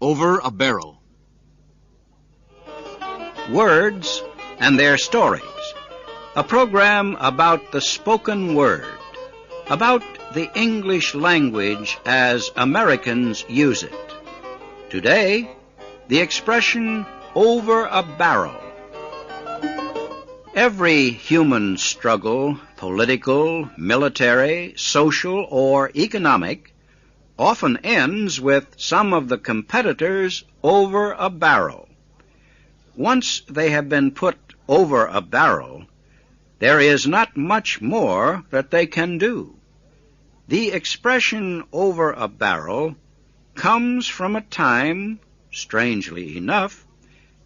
Over a barrel. Words and Their Stories, a program about the spoken word, about the English language as Americans use it. Today, the expression over a barrel. Every human struggle, political, military, social, or economic, often ends with some of the competitors over a barrel. Once they have been put over a barrel, there is not much more that they can do. The expression over a barrel comes from a time, strangely enough,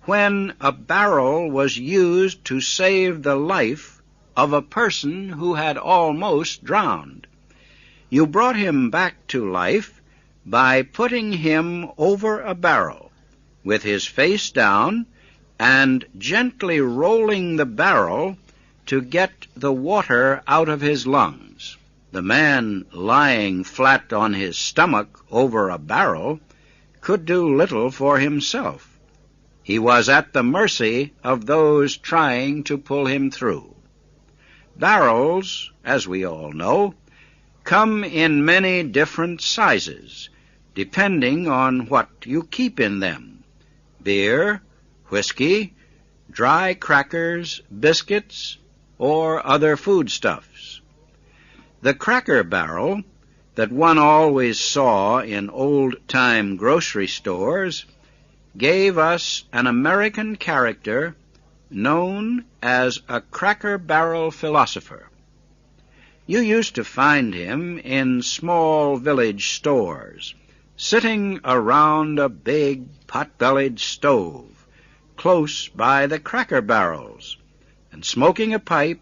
when a barrel was used to save the life of a person who had almost drowned. You brought him back to life by putting him over a barrel, with his face down, and gently rolling the barrel to get the water out of his lungs. The man lying flat on his stomach over a barrel could do little for himself. He was at the mercy of those trying to pull him through. Barrels, as we all know, come in many different sizes, depending on what you keep in them: beer, whiskey, dry crackers, biscuits, or other foodstuffs. The cracker barrel that one always saw in old-time grocery stores gave us an American character known as a cracker barrel philosopher. You used to find him in small village stores, sitting around a big pot-bellied stove, close by the cracker barrels, and smoking a pipe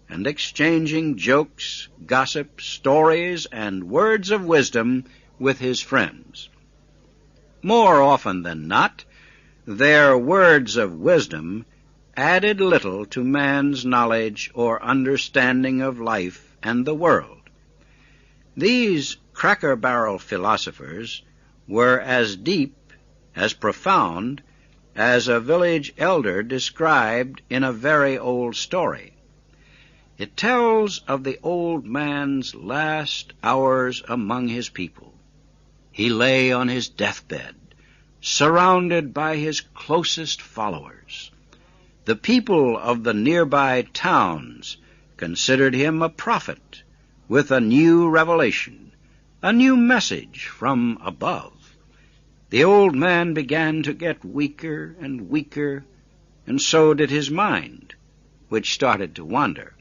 and exchanging jokes, gossip, stories, and words of wisdom with his friends. More often than not, their words of wisdom added little to man's knowledge or understanding of life and the world. These cracker barrel philosophers were as deep, as profound, as a village elder described in a very old story. It tells of the old man's last hours among his people. He lay on his deathbed, surrounded by his closest followers. The people of the nearby towns considered him a prophet with a new revelation, a new message from above. The old man began to get weaker and weaker, and so did his mind, which started to wander.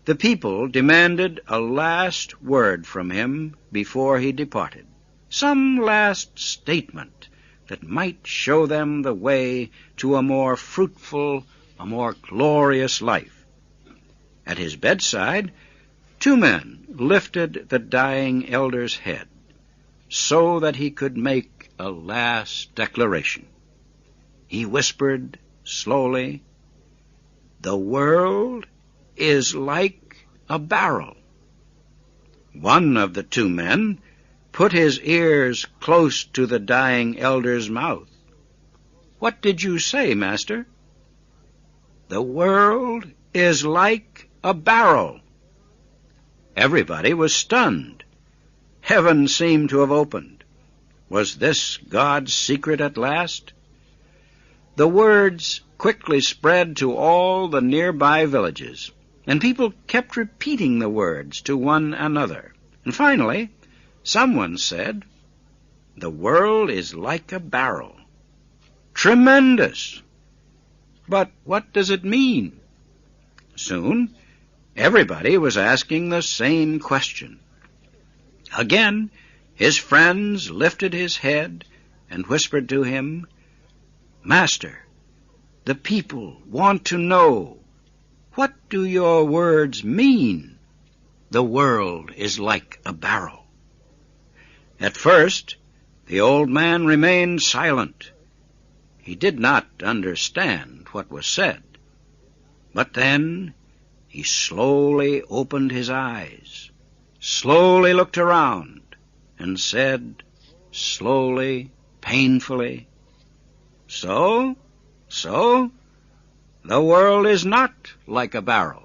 The people demanded a last word from him before he departed, some last statement that might show them the way to a more fruitful, a more glorious life. At his bedside, two men lifted the dying elder's head so that he could make a last declaration. He whispered slowly, "The world is like a barrel." One of the two men put his ears close to the dying elder's mouth. "What did you say, master?" "The world is like a barrel." Everybody was stunned. Heaven seemed to have opened. Was this God's secret at last? The words quickly spread to all the nearby villages, and people kept repeating the words to one another. And finally, someone said, "The world is like a barrel." Tremendous! But what does it mean? Soon, everybody was asking the same question. Again, his friends lifted his head and whispered to him, "Master, the people want to know, what do your words mean? The world is like a barrel." At first, the old man remained silent. He did not understand what was said. But then he slowly opened his eyes, slowly looked around, and said slowly, painfully. So, the world is not like a barrel.